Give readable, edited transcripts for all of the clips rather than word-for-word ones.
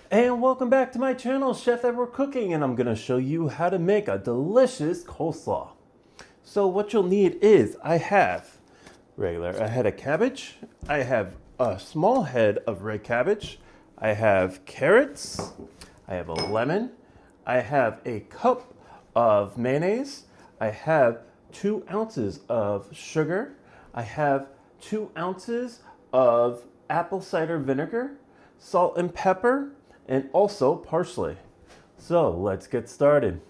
And welcome back to my channel, Chef Edward Cooking, and I'm going to show you how to make a delicious coleslaw. So what you'll need is, I have a head of cabbage, I have a small head of red cabbage, I have carrots, I have a lemon, I have a cup of mayonnaise, I have 2 ounces of sugar, I have 2 ounces of apple cider vinegar, salt and pepper, and also parsley. So let's get started.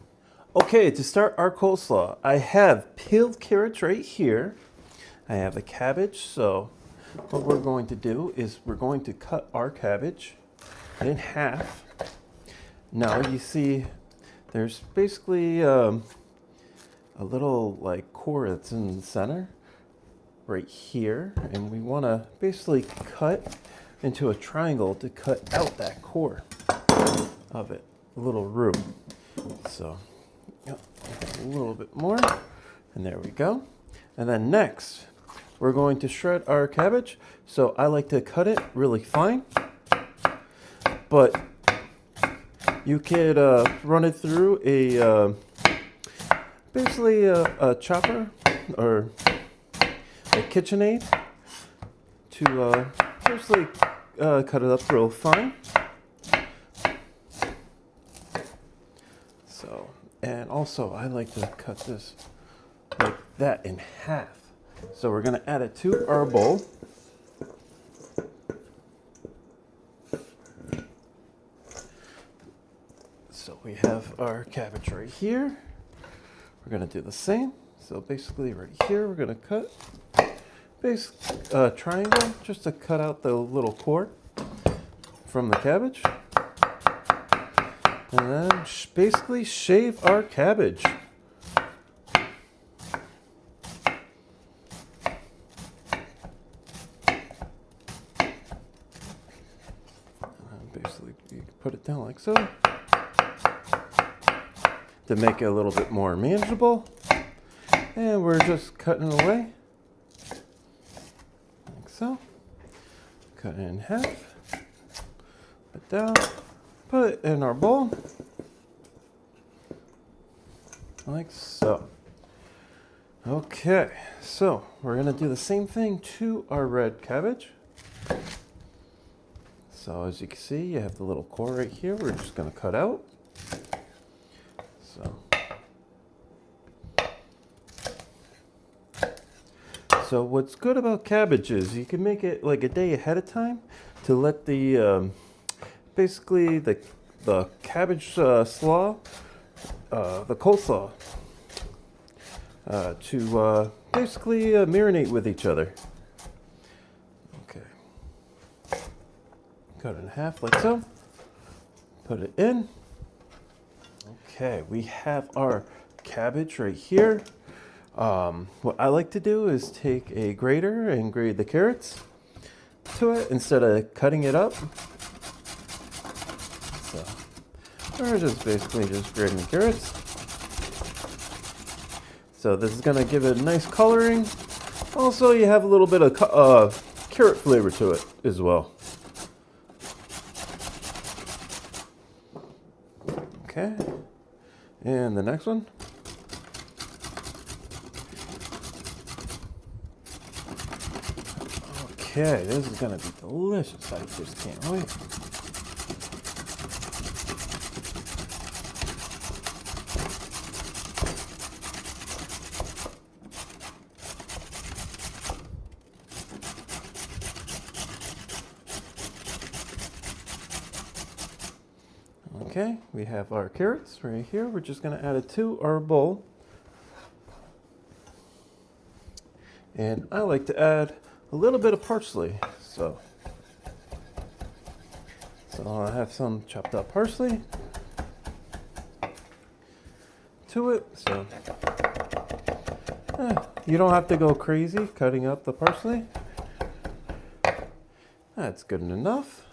Okay, to start our coleslaw, I have peeled carrots right here. I have a cabbage, so what we're going to do is we're going to cut our cabbage in half. Now you see there's basically a little like core that's in the center right here, and we want to basically cut into a triangle to cut out that core of it, a little root. So yep, a little bit more, and there we go. And then next we're going to shred our cabbage. So I like to cut it really fine, but you could run it through a basically a chopper or a KitchenAid to basically cut it up real fine. So, and also I like to cut this like that in half. So we're going to add it to our bowl. So we have our cabbage right here. We're going to do the same. So basically right here we're going to cut base triangle just to cut out the little core from the cabbage, and then basically shave our cabbage. And basically you put it down like so to make it a little bit more manageable, and we're just cutting away. So, cut it in half, put it down, put it in our bowl, like so. Okay, so we're going to do the same thing to our red cabbage. So as you can see, you have the little core right here, we're just going to cut out. So what's good about cabbage is you can make it like a day ahead of time to let the basically the cabbage slaw, the coleslaw, to basically marinate with each other. Okay, cut it in half like so. Put it in. Okay, we have our cabbage right here. What I like to do is take a grater and grate the carrots to it instead of cutting it up. So we're just basically just grating the carrots. So this is going to give it a nice coloring. Also, you have a little bit of carrot flavor to it as well. Okay, and the next one. Okay, this is going to be delicious. I just can't wait. Okay, we have our carrots right here. We're just going to add it to our bowl. And I like to add a little bit of parsley. So I have some chopped up parsley to it. So you don't have to go crazy cutting up the parsley. That's good enough.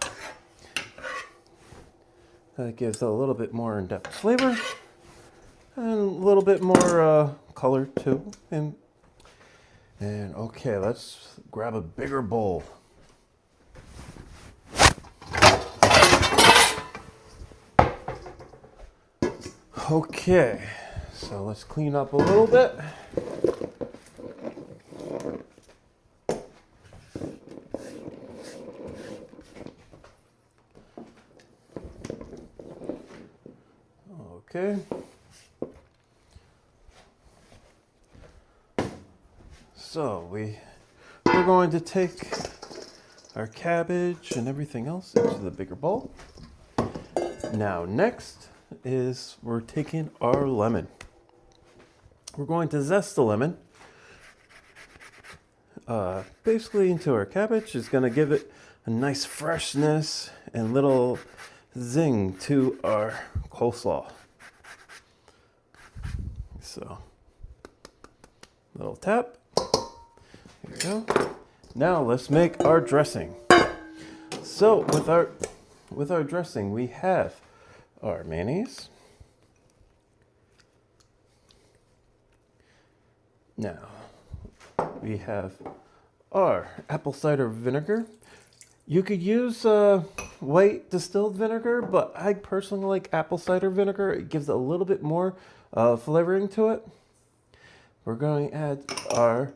That gives a little bit more in-depth flavor and a little bit more color too. And okay, let's grab a bigger bowl. Okay, so let's clean up a little bit. Okay. So we're going to take our cabbage and everything else into the bigger bowl. Now next is we're taking our lemon. We're going to zest the lemon basically into our cabbage. It's going to give it a nice freshness and little zing to our coleslaw. So, little tap. Here we go. Now let's make our dressing. So with our dressing, we have our mayonnaise. Now we have our apple cider vinegar. You could use white distilled vinegar, but I personally like apple cider vinegar. It gives a little bit more flavoring to it. We're going to add our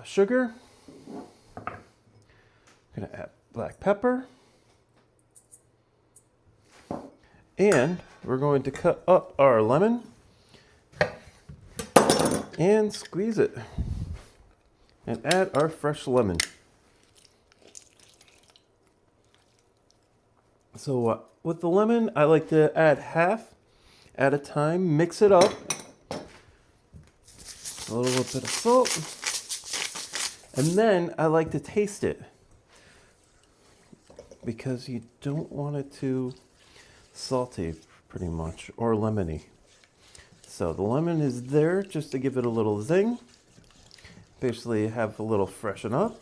sugar. Going to add black pepper. And we're going to cut up our lemon and squeeze it. And add our fresh lemon. So with the lemon, I like to add half at a time, mix it up. A little bit of salt. And then I like to taste it because you don't want it too salty pretty much or lemony. So the lemon is there just to give it a little zing. Basically have a little freshen up.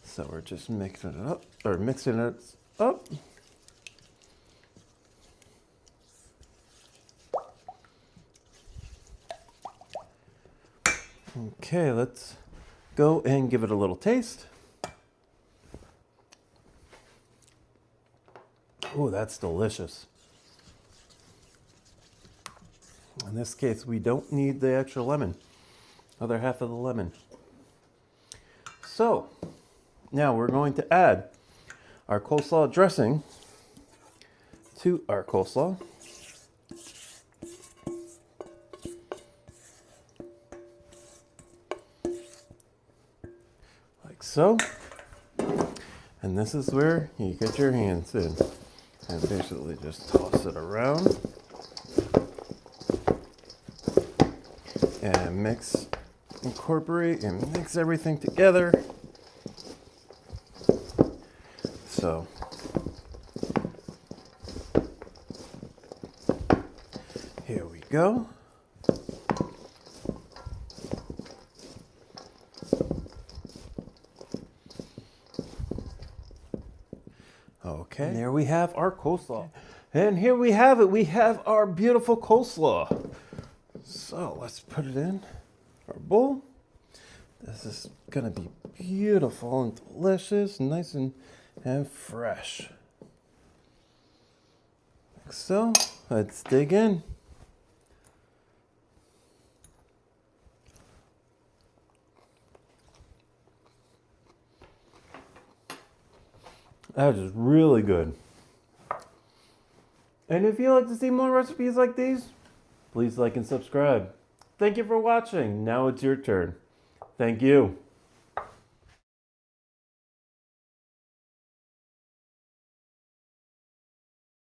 So we're just mixing it up. Okay, let's go and give it a little taste. Oh, that's delicious. In this case, we don't need the extra lemon, other half of the lemon. So, now we're going to add our coleslaw dressing to our coleslaw. Like so. And this is where you get your hands in and basically just toss it around and incorporate and mix everything together. So here we go. Okay, and there we have our coleslaw. And here we have it. We have our beautiful coleslaw. So let's put it in our bowl. This is gonna be beautiful and delicious, nice and fresh. Like so, let's dig in. That is really good. And if you'd like to see more recipes like these, please like and subscribe. Thank you for watching. Now it's your turn. Thank you.